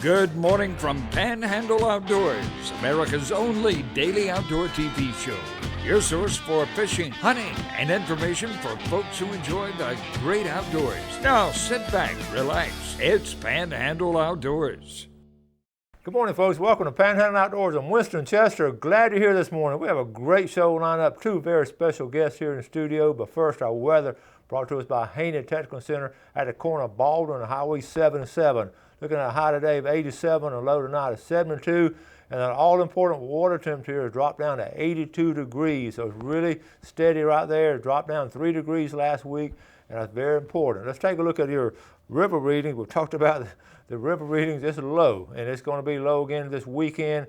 Good morning from Panhandle Outdoors, America's only daily outdoor TV show. Your source for fishing, hunting, and information for folks who enjoy the great outdoors. Now sit back, relax. It's Panhandle Outdoors. Good morning, folks. Welcome to Panhandle Outdoors. I'm Winston Chester. Glad you're here this morning. We have a great show lined up. Two very special guests here in the studio. But first, our weather brought to us by Haney Technical Center at the corner of Baldwin and Highway 77. Looking at a high today of 87, a low tonight of 72, and an all-important water temperature has dropped down to 82 degrees. So it's really steady right there. It dropped down 3 degrees last week, and that's very important. Let's take a look at your river readings. We've talked about the river readings. It's low, and it's going to be low again this weekend.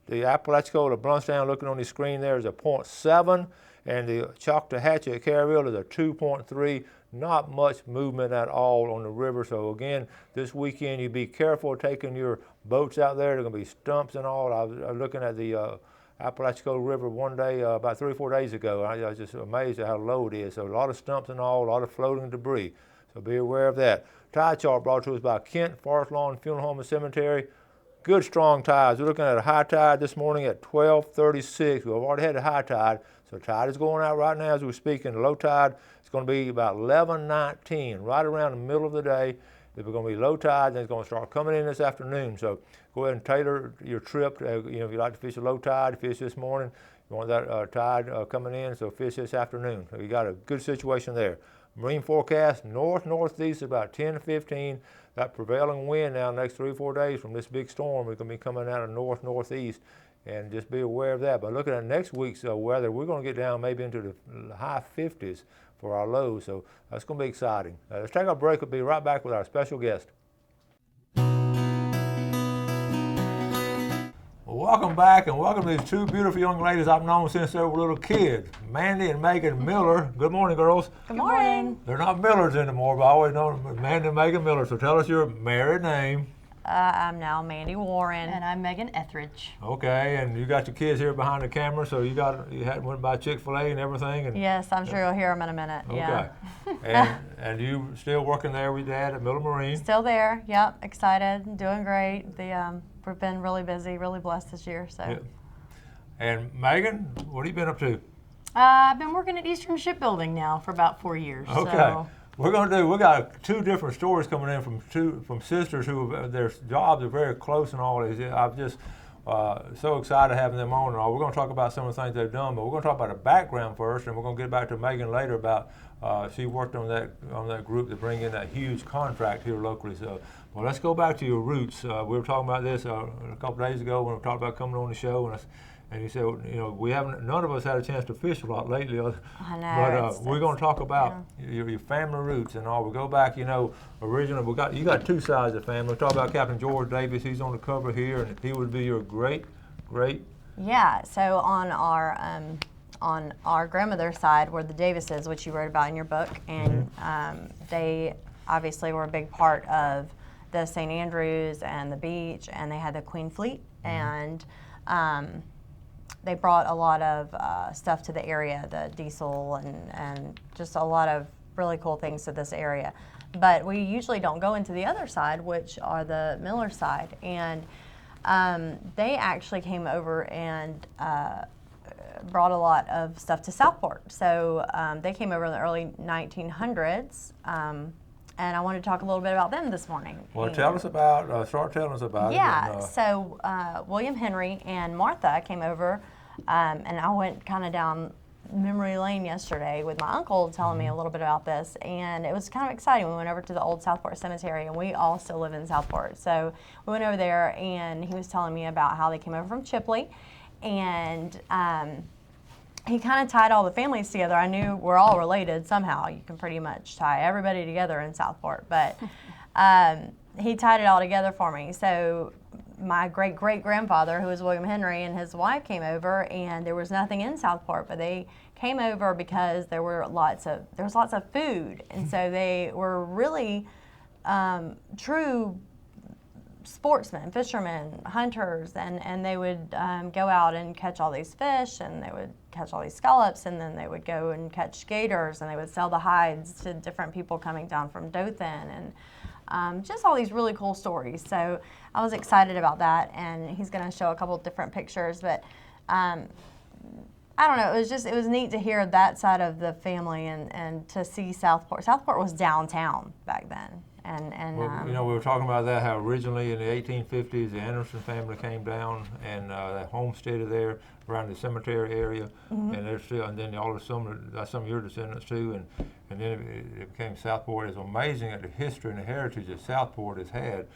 The Apalachicola Bluntstown, looking on the screen there, is a 0.7, and the Choctawhatchee at Caryville is a 2.3. Not much movement at all on the river. So again, this weekend you be careful taking your boats out there. There are going to be stumps and all. I was looking at the Apalachicola River one day, about 3 or 4 days ago. I was just amazed at how low it is. So a lot of stumps and all, a lot of floating debris. So be aware of that. Tide chart brought to us by Kent Forest Lawn Funeral Home and Cemetery. Good strong tides. We're looking at a high tide this morning at 12:36. We've already had a high tide. So tide is going out right now as we're speaking. The low tide is going to be about 11:19, right around the middle of the day. If we're going to be low tide, then it's going to start coming in this afternoon. So go ahead and tailor your trip. If you like to fish a low tide, fish this morning. You want that tide coming in, so fish this afternoon. So you got a good situation there. Marine forecast, north-northeast about 10 to 15. That prevailing wind now the next 3 or 4 days from this big storm is going to be coming out of north-northeast. And just be aware of that. But looking at next week's weather, we're going to get down maybe into the high 50s for our lows. So that's going to be exciting. Let's take a break. We'll be right back with our special guest. Well, welcome back, and welcome to these two beautiful young ladies I've known since they were little kids, Mandy and Megan Miller. Good morning, girls. Good morning. They're not Millers anymore, but I always know them as Mandy and Megan Miller. So tell us your married name. I'm now Mandy Warren. And I'm Megan Etheridge. Okay, and you got your kids here behind the camera, so you went by Chick-fil-A and everything. And yes, I'm sure you'll hear them in a minute. Okay, Yeah. and you still working there with Dad at Miller Marine? Still there. Yep. Excited. Doing great. We've been really busy, really blessed this year. So. Yeah. And Megan, what have you been up to? I've been working at Eastern Shipbuilding now for about 4 years. Okay. So. We got two different stories coming in from sisters who their jobs are very close and all. I'm just so excited having them on and all. We're going to talk about some of the things they've done, but we're going to talk about the background first, and we're going to get back to Megan later about she worked on that group to bring in that huge contract here locally. So, well, let's go back to your roots. We were talking about this a couple days ago when we talked about coming on the show, and you said, none of us had a chance to fish a lot lately. I know. But we're going to talk about your family roots and all. We go back, originally you got two sides of the family. We talk about Captain George Davis. He's on the cover here, and he would be your great. Yeah. So on our grandmother's side were the Davises, which you wrote about in your book, and they obviously were a big part of the St. Andrews and the beach, and they had the Queen Fleet, and they brought a lot of stuff to the area, the diesel and just a lot of really cool things to this area. But we usually don't go into the other side, which are the Miller side. And they actually came over and brought a lot of stuff to Southport. So they came over in the early 1900s. And I want to talk a little bit about them this morning. Well, start telling us about it. Yeah, so William Henry and Martha came over, and I went kind of down memory lane yesterday with my uncle telling me a little bit about this, and it was kind of exciting. We went over to the old Southport Cemetery, and we all still live in Southport. So we went over there, and he was telling me about how they came over from Chipley, and he kind of tied all the families together. I knew we're all related somehow. You can pretty much tie everybody together in Southport, but he tied it all together for me. So my great-great-grandfather, who was William Henry, and his wife came over, and there was nothing in Southport, but they came over because there was lots of food, and so they were really true sportsmen, fishermen, hunters, and they would go out and catch all these fish, and they would catch all these scallops, and then they would go and catch gators, and they would sell the hides to different people coming down from Dothan, and just all these really cool stories. So I was excited about that, and he's going to show a couple different pictures. But I don't know, it was neat to hear that side of the family and to see Southport. Southport was downtown back then. And Well, you know, we were talking about that, how originally in the 1850s the Anderson family came down and they homesteaded there around the cemetery area, and they're still, and then all of some of your descendants too, and then it became Southport. It's amazing at the history and the heritage that Southport has had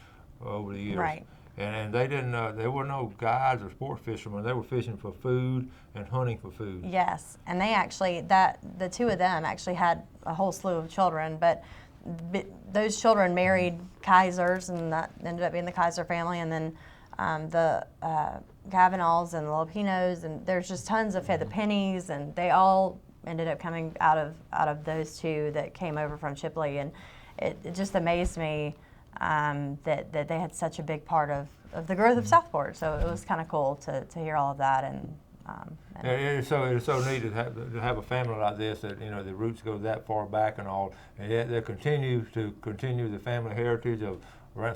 over the years. Right. And they didn't, there were no guides or sport fishermen. They were fishing for food and hunting for food. Yes, and they actually, the two of them actually had a whole slew of children, but those children married Kaisers, and that ended up being the Kaiser family, and then the Kavanaghs and the Lupinos, and there's just tons of the Pennies, and they all ended up coming out of those two that came over from Chipley, and it just amazed me that they had such a big part of the growth of Southport. So it was kind of cool to hear all of that, and It's so neat to have a family like this, that, you know, the roots go that far back and all, and yet they continue the family heritage of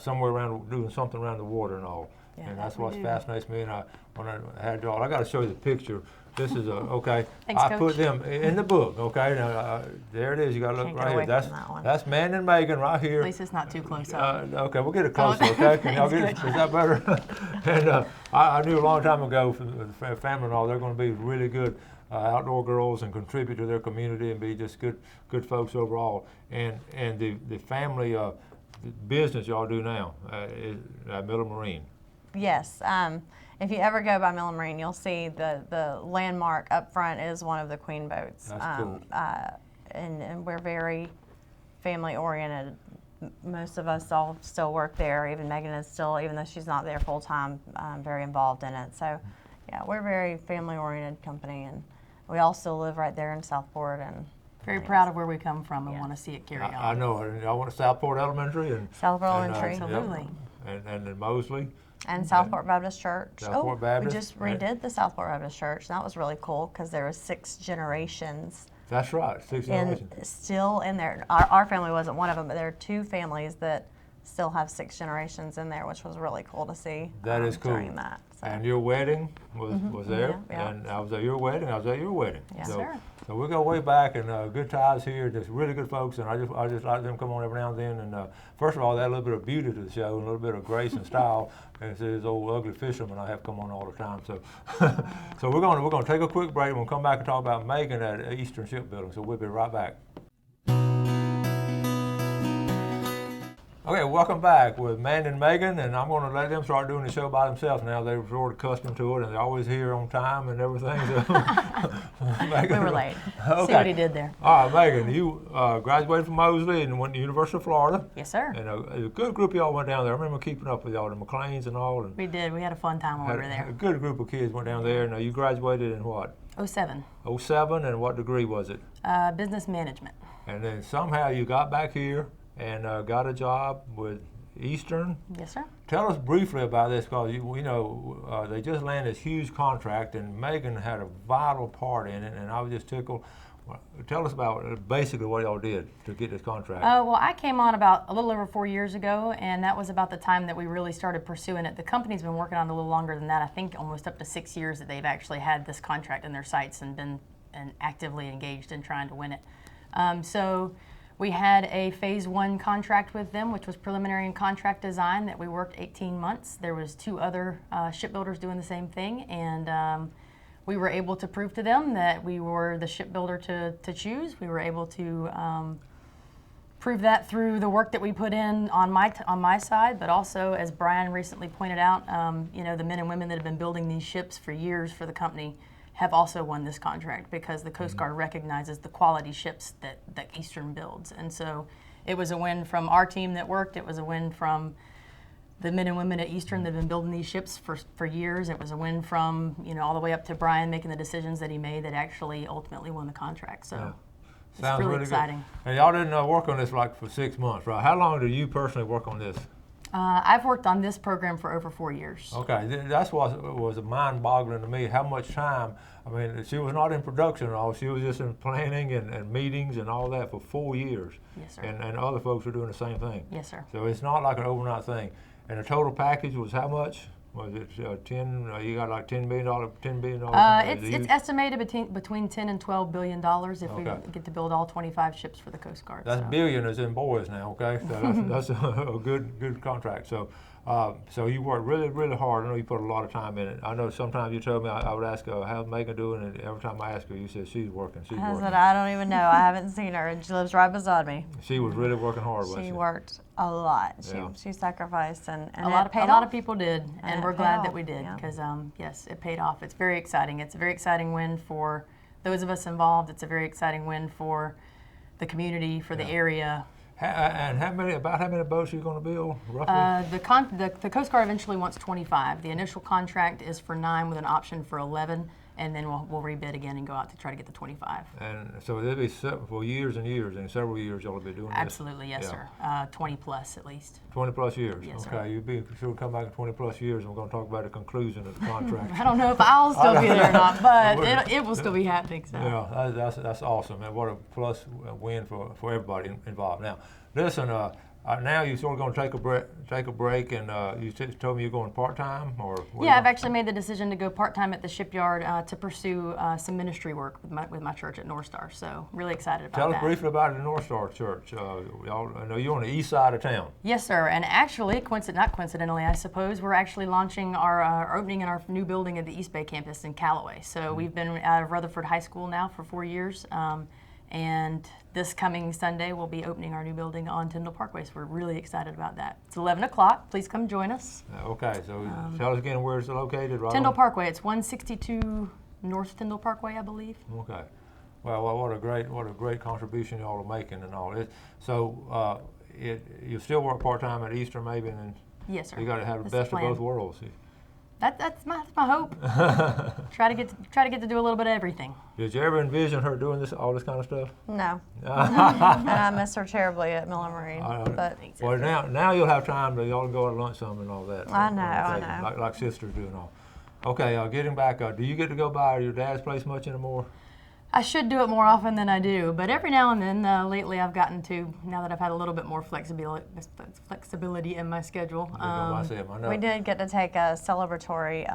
somewhere around doing something around the water and all. Yeah, and that's we what do. fascinates me. And when I had y'all, I got to show you the picture. This is okay. Thanks, I Coach. put them in the book. Okay, now there it is. You got to look Can't get right away here. from that one. That's Man and Megan right here. At least it's not too close up. Okay, we'll get it closer, okay? Can y'all get it? Is that better? And I knew a long time ago from the family and all, they're going to be really good outdoor girls and contribute to their community and be just good folks overall. And the family business y'all do now is Miller Marine. Yes. If you ever go by Miller Marine, you'll see the landmark up front is one of the Queen boats. That's cool. And we're very family oriented. Most of us all still work there. Even Megan is still, even though she's not there full time, very involved in it. So, yeah, we're a very family oriented company, and we all still live right there in Southport. And Very proud of where we come from and Yeah. want to see it carry on. I know. Y'all went to Southport Elementary and Southport Elementary. yep, Absolutely. and then Mosley. And Southport Baptist Church. Southport Baptist, We just right. redid the Southport Baptist Church. That was really cool because there was 6 generations That's right, 6 generations. still in there. Our family wasn't one of them, but there are 2 families that still have 6 generations in there, which was really cool to see. That is cool. During that. So. And your wedding was there, yeah. and I was at your wedding. I was at your wedding. Yeah. So, Sure. so we go way back, and good ties here. Just really good folks, and I just like them come on every now and then. And first of all, they add a little bit of beauty to the show, and a little bit of grace and style. And it's this old ugly fisherman I have come on all the time. So, so we're gonna take a quick break. And we'll come back and talk about Megan at Eastern Shipbuilding. So we'll be right back. Okay, welcome back with Man and Megan, and I'm going to let them start doing the show by themselves now. They're sort of accustomed to it, and they're always here on time and everything. So, Megan, We were late. Okay. See what he did there. All right, Megan, you graduated from Mosley and went to the University of Florida. Yes, sir. And a good group of y'all went down there. I remember keeping up with y'all, the McLeans and all. And We did. We had a fun time when we were a there. good group of kids went down there. Now, you graduated in what? 07. 07, and what degree was it? Business management. And then somehow you got back here and got a job with Eastern. Yes, sir. Tell us briefly about this, because they just landed this huge contract, and Megan had a vital part in it, and I was just tickled. Tell us about basically what y'all did to get this contract. Well, I came on about a little over 4 years ago, and that was about the time that we really started pursuing it. The company's been working on it a little longer than that. I think almost up to 6 years that they've actually had this contract in their sights and been actively engaged in trying to win it. So we had a phase 1 contract with them, which was preliminary and contract design, that we worked 18 months. There was 2 other shipbuilders doing the same thing, and we were able to prove to them that we were the shipbuilder to choose. We were able to prove that through the work that we put in on my side, but also, as Brian recently pointed out, the men and women that have been building these ships for years for the company have also won this contract, because the Coast Guard recognizes the quality ships that Eastern builds. And so it was a win from our team that worked. It was a win from the men and women at Eastern that have been building these ships for years. It was a win from, all the way up to Brian making the decisions that he made that actually ultimately won the contract. So it's Sounds really good. exciting. And y'all didn't work on this for 6 months, right? How long did you personally work on this? I've worked on this program for over 4 years. Okay, that's what was mind-boggling to me, how much time. I mean, she was not in production at all. She was just in planning and meetings and all that for 4 years. Yes, sir. And other folks are doing the same thing. Yes, sir. So it's not like an overnight thing. And the total package was how much? Was it 10? You got like $10 billion. $10 billion. It's estimated between 10 and 12 billion dollars if we Okay. get to build all 25 ships for the Coast Guard. That's so. billion is in boys now. Okay, so that's a good contract. So. So you worked really, really hard. I know you put a lot of time in it. I know sometimes you told me I would ask her, how's Megan doing? And every time I ask her, you said she's working, she's I working. said, I don't even know. I haven't seen her, and she lives right beside me. She was really working hard, wasn't She she? worked a lot. Yeah. She sacrificed, and A it lot paid of off. people did, and it we're paid glad that off, we did yeah. because yes, it paid off. It's very exciting. It's a very exciting win for those of us involved. It's a very exciting win for the community, for the area. And how many boats are you going to build, roughly? The Coast Guard eventually wants 25. The initial contract is for 9 with an option for 11, and then we'll rebid again and go out to try to get the 25. And so there'll be for years and years, and several years you'll be doing Absolutely, yes, Yeah. sir. 20 plus at least. 20 plus years. Yes, okay, sir. you'll be sure to come back in 20 plus years, and we're going to talk about the conclusion of the contract. I don't know if I'll still be there or not, but it will still be happening. So. Yeah, that's awesome, and what a plus win for everybody involved. Now, listen, now you're sort of going to take a break, and you told me you're going part-time, or what? Yeah, I've actually made the decision to go part-time at the shipyard to pursue some ministry work with my church at North Star. So really excited about Tell that. us briefly about the North Star Church. I know you're on the east side of town. Yes, sir. And actually, not coincidentally, I suppose, we're actually launching our opening in our new building at the East Bay campus in Callaway. So we've been out of Rutherford High School now for 4 years. And this coming Sunday, we'll be opening our new building on Tyndall Parkway, so we're really excited about that. It's 11 o'clock. Please come join us. Okay, so tell us again where it's located. Right Tyndall on? Parkway. It's 162 North Tyndall Parkway, I believe. Okay. Well, what a great contribution y'all are making and all this. So you still work part-time at Easter maybe, and then Yes, sir. you got to have the That's best the of plan. both worlds. That's my hope. try to get to do a little bit of everything. Did you ever envision her doing all this kind of stuff? No. And I miss her terribly at Miller Marine. But Well, now you'll have time to y'all go to lunch some and all that. I know. Like sisters do and all. Okay, getting back, do you get to go by your dad's place much anymore? I should do it more often than I do, but every now and then, lately I've gotten to, now that I've had a little bit more flexibility in my schedule. I know. we did get to take a celebratory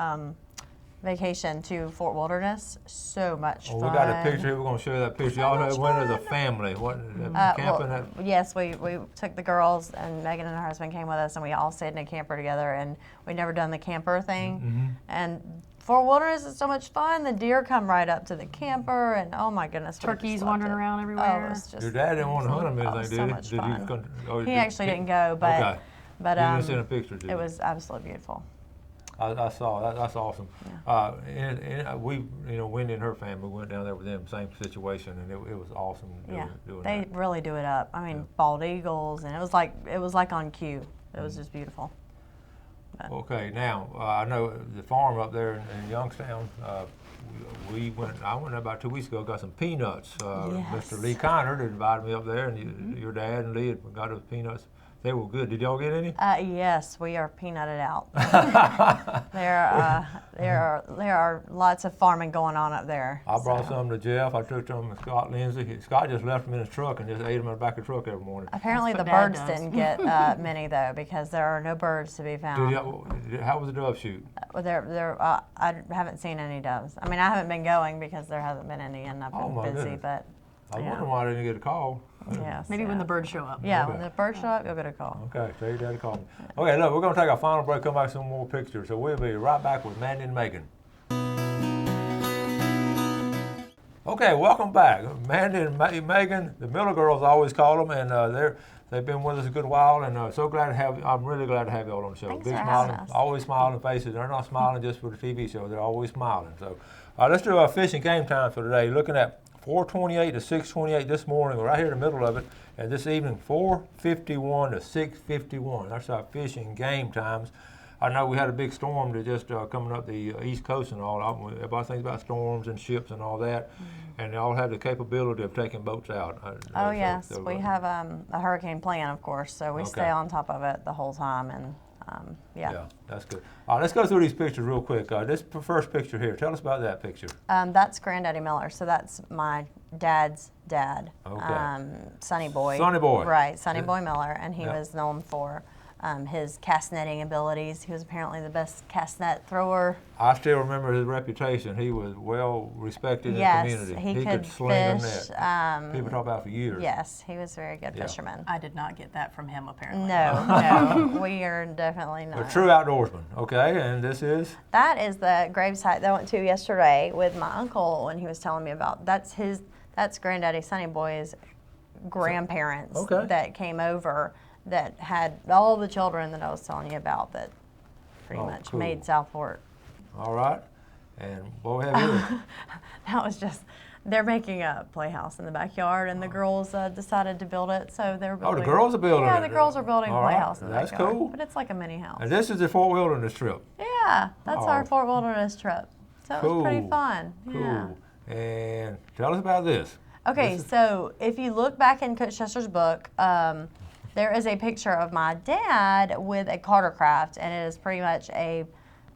vacation to Fort Wilderness. So much fun. We got a picture here. We're going to show that picture. Y'all went as a family. What, camping at? Yes, we took the girls, and Megan and her husband came with us, and we all stayed in a camper together, and we'd never done the camper thing. And Fort Wilderness is so much fun. The deer come right up to the camper, and oh my goodness, we Turkeys just wandering loved it. around everywhere. Oh, it's just Your dad didn't want to hunt them or anything, so did he? much Did fun. you? He actually didn't go, but Okay. but You didn't send a picture, did it you? was absolutely beautiful. I saw that. That's awesome. And we, Wendy and her family went down there with them, same situation, and it was awesome. Doing They that. really do it up. I mean, bald eagles, and it was like on cue. It was just beautiful. Okay, now I know the farm up there in Youngstown. I went there about 2 weeks ago. Got some peanuts. Yes. Mr. Lee Connor invited me up there, and your dad and Lee had got us peanuts. They were good. Did y'all get any? Yes, we are peanutted out. There are lots of farming going on up there. I brought some to Jeff. I took some to Scott Lindsay. Scott just left them in his truck and just ate them in the back of the truck every morning. Apparently the That's what Dad birds does. didn't get many though, because there are no birds to be found. How was the dove shoot? I haven't seen any doves. I mean, I haven't been going because there hasn't been any, and I've Oh, been my busy. goodness. But I yeah. wonder why I didn't get a call. Yes, Maybe when the birds show up. Yeah, Okay. when the birds show up, you'll get a call. Okay, tell your dad to call me. Okay, look, we're going to take our final break, come back with some more pictures. So we'll be right back with Mandy and Megan. Okay, welcome back. Mandy and Megan, the Miller girls I always call them, and they've been with us a good while, and I'm really glad to have y'all on the show. Thanks Big for smiling, having us. always smiling faces. They're not smiling just for the TV show, they're always smiling. So let's do our fishing game time for today. Looking at 4:28 to 6:28 this morning. We're right here in the middle of it. And this evening, 4:51 to 6:51. That's our fishing game times. I know we had a big storm that just coming up the East Coast and all. Everybody thinks about storms and ships and all that, and they all have the capability of taking boats out. Oh yes, we have a hurricane plan, of course, so we stay on top of it the whole time, and Yeah, that's good. All right, let's go through these pictures real quick. This first picture here, tell us about that picture. That's Granddaddy Miller, so that's my dad's dad, Sonny Boy. Sonny Boy. Right, Sonny Boy Miller, and he was known for his cast netting abilities. He was apparently the best cast net thrower. I still remember his reputation. He was well respected in the community. Yes, he could sling fish. a net. People talk about it for years. Yes, he was a very good fisherman. I did not get that from him, apparently. No, we are definitely not. A true outdoorsman, okay, and this is? That is the gravesite that I went to yesterday with my uncle when he was telling me about. That's Granddaddy Sonny Boy's grandparents that came over that had all the children that I was telling you about that pretty much made Southport. All right, and what we have here? That was just, they're making a playhouse in the backyard, and the girls decided to build it, so they were building. Oh, the girls are building it. Yeah, the girls are building a playhouse in the That's backyard. cool. But it's like a mini house. And this is the Fort Wilderness trip. Yeah, that's our Fort Wilderness trip. So it was pretty fun. Cool. Yeah. And tell us about this. Okay, so if you look back in Coach Chester's book, there is a picture of my dad with a Cartercraft, and it is pretty much a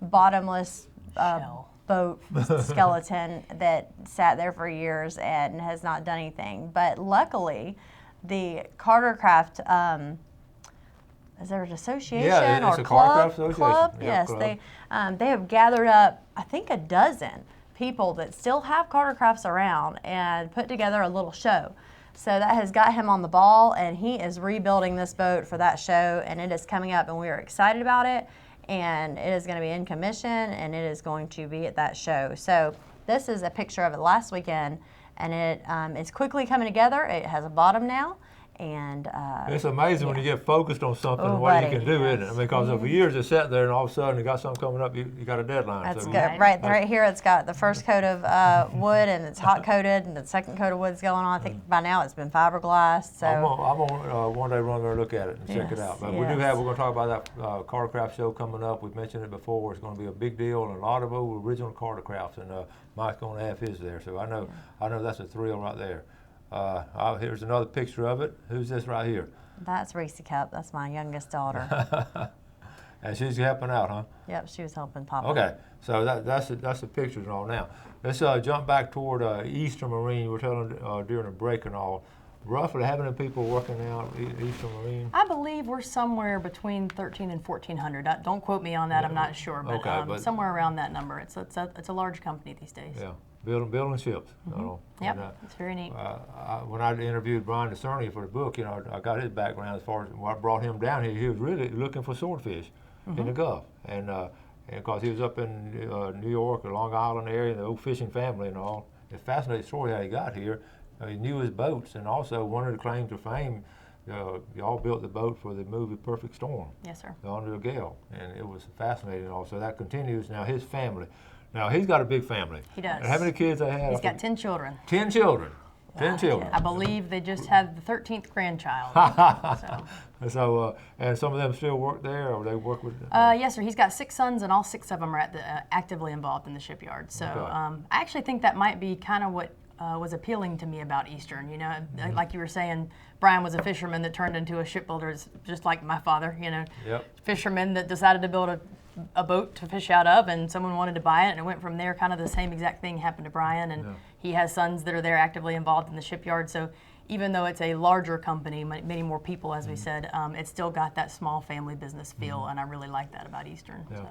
bottomless boat skeleton that sat there for years and has not done anything. But luckily, the Cartercraft, is there an association it's or a club? Cartercraft association. Club? Yeah, Yes, club. they have gathered up, I think, a dozen people that still have Cartercrafts around and put together a little show. So that has got him on the ball, and he is rebuilding this boat for that show, and it is coming up, and we are excited about it, and it is going to be in commission, and it is going to be at that show. So this is a picture of it last weekend, and it is quickly coming together. It has a bottom now, and it's amazing when you get focused on something, what buddy. you can do, isn't it? I mean, because for years it sat there, and all of a sudden you got something coming up, you got a deadline. That's so good. Right here, it's got the first coat of wood, and it's hot coated, and the second coat of wood's going on. I think by now it's been fiberglass. So I'm gonna one day run there and look at it and check it out. But we're going to talk about that Cartercraft show coming up. We've mentioned it before. It's going to be a big deal, and a lot of old original Cartercrafts, and Mike's going to have his there. So I know that's a thrill right there. Here's another picture of it. Who's this right here? That's Reese Cup. That's my youngest daughter. And she's helping out, huh? Yep, she was helping Papa. Okay, so that's the pictures and all. Now let's jump back toward Eastern Marine. You were telling during the break and all. Roughly, how many people working now at Eastern Marine? I believe we're somewhere between 1,300 and 1,400. Don't quote me on that. I'm not sure, but somewhere around that number. It's a large company these days. Yeah. Building ships. Yep, it's very neat. When I interviewed Brian DeCerny for the book, I got his background as far as what brought him down here. He was really looking for swordfish in the Gulf, and because he was up in New York or Long Island area, the old fishing family and all. It's a fascinating story how he got here. He knew his boats, and also one of the claims to fame. Y'all built the boat for the movie Perfect Storm. Yes, sir. Under a gale, and it was fascinating. Also, that continues now. His family. Now, he's got a big family. He does. And how many kids they have? He's got 10 children. 10 children. 10 children. I believe they just had the 13th grandchild. So, and some of them still work there, or they work with? Yes, sir. He's got 6 sons, and all 6 of them are actively involved in the shipyard. So I actually think that might be kind of what was appealing to me about Eastern. Like you were saying, Brian was a fisherman that turned into a shipbuilder, just like my father. Fisherman that decided to build a boat to fish out of, and someone wanted to buy it, and it went from there. Kind of the same exact thing happened to Brian, and he has sons that are there actively involved in the shipyard. So even though it's a larger company, many more people, as we said, it's still got that small family business feel, and I really like that about Eastern. Yeah. So.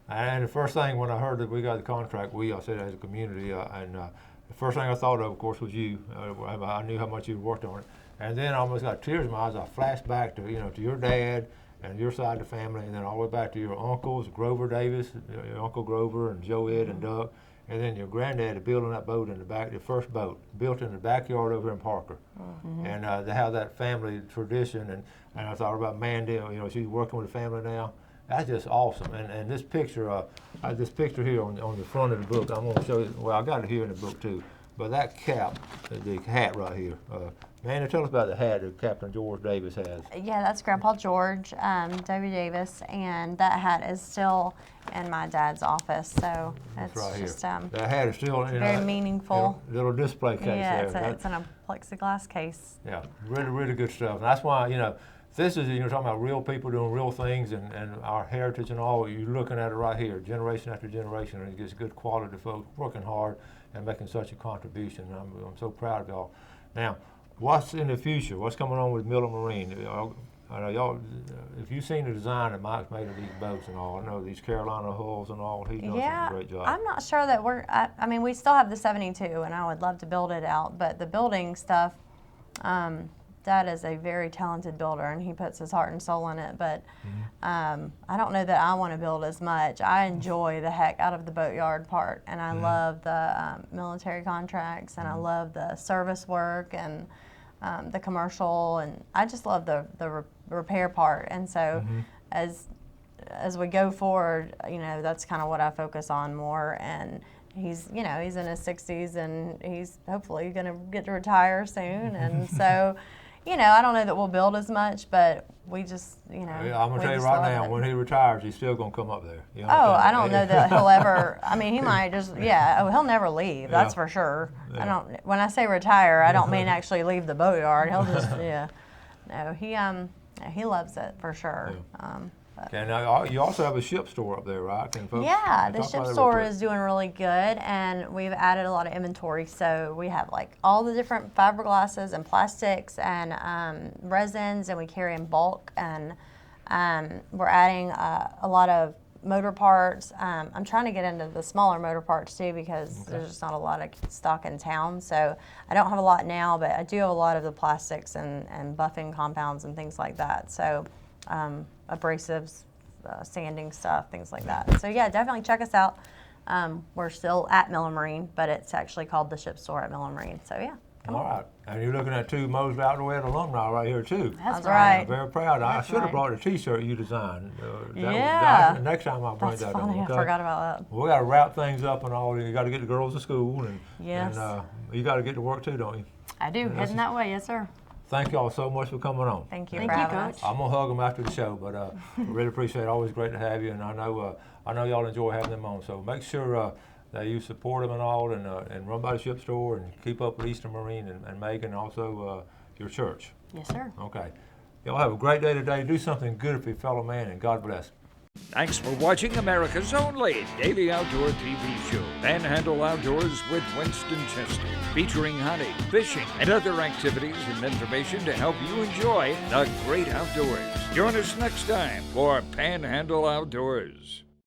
And the first thing when I heard that we got the contract, I said as a community, and the first thing I thought of course, was you. I knew how much you worked on it, and then I almost got tears in my eyes. I flashed back to to your dad and your side of the family, and then all the way back to your uncles, Grover Davis, your Uncle Grover, and Joe Ed and Doug, and then your granddad building that boat in the back, the first boat, built in the backyard over in Parker. And to have that family tradition, and I thought about Mandel, she's working with the family now. That's just awesome. And this picture, here on the front of the book, I'm going to show you, well, I got it here in the book too, but that cap, the hat right here, Man, tell us about the hat that Captain George Davis has. Yeah, that's Grandpa George, Debbie Davis, and that hat is still in my dad's office. So That's it's right here. just That hat is still in very meaningful. little display case Yeah, there. it's in a plexiglass case. Yeah, really, really good stuff. And that's why, this is, talking about real people doing real things and our heritage and all. You're looking at it right here, generation after generation, and it gets good quality folks working hard and making such a contribution. I'm so proud of y'all. Now, what's in the future? What's coming on with Miller Marine? I know y'all, if you've seen the design that Mike's made of these boats and all, I know these Carolina hulls and all, he's done some great job. I'm not sure that I mean, we still have the 72, and I would love to build it out, but the building stuff, Dad is a very talented builder, and he puts his heart and soul in it, but I don't know that I want to build as much. I enjoy the heck out of the boatyard part, and I love the military contracts, and I love the service work, and the commercial, and I just love the repair part. And so as we go forward, that's kind of what I focus on more. And he's in his 60s, and he's hopefully going to get to retire soon. And so, I don't know that we'll build as much, but we just, Yeah, I'm going to tell you right now, when he retires, he's still going to come up there. You Oh, understand? I don't know that he'll ever, I mean, he might just, he'll never leave, that's for sure. Yeah. When I say retire, I don't mean actually leave the boatyard. He'll just, No, he loves it for sure. Okay, now you also have a ship store up there, right? Can folks Yeah, the talk ship about that real store quick? is doing really good, and we've added a lot of inventory. So we have like all the different fiberglasses and plastics and resins, and we carry in bulk. And we're adding a lot of motor parts. I'm trying to get into the smaller motor parts too, because there's just not a lot of stock in town. So I don't have a lot now, but I do have a lot of the plastics and buffing compounds and things like that. So abrasives, sanding stuff, things like that. So yeah, definitely check us out. We're still at Miller Marine, but it's actually called the Ship Store at Miller Marine. So yeah, come on. All right, and you're looking at two Mosley Outdoor Ed alumni right here too. That's right. I'm very proud. I should have right. brought a T-shirt you designed. Yeah. Next time I'll bring That's that funny. on. Okay? I forgot about that. We got to wrap things up and all. You got to get the girls to school, and Yes. you got to get to work too, don't you? I do, heading that way, yes, sir. Thank y'all so much for coming on. Thank you Thank for you, having us. Coach. I'm gonna hug them after the show, but really appreciate it. Always great to have you, and I know y'all enjoy having them on. So make sure that you support them and all, and run by the ship store and keep up with Eastern Marine and Megan, and also your church. Yes, sir. Okay, y'all have a great day today. Do something good for your fellow man, and God bless. Thanks for watching America's only daily outdoor TV show, Panhandle Outdoors with Winston Chester, featuring hunting, fishing, and other activities and information to help you enjoy the great outdoors. Join us next time for Panhandle Outdoors.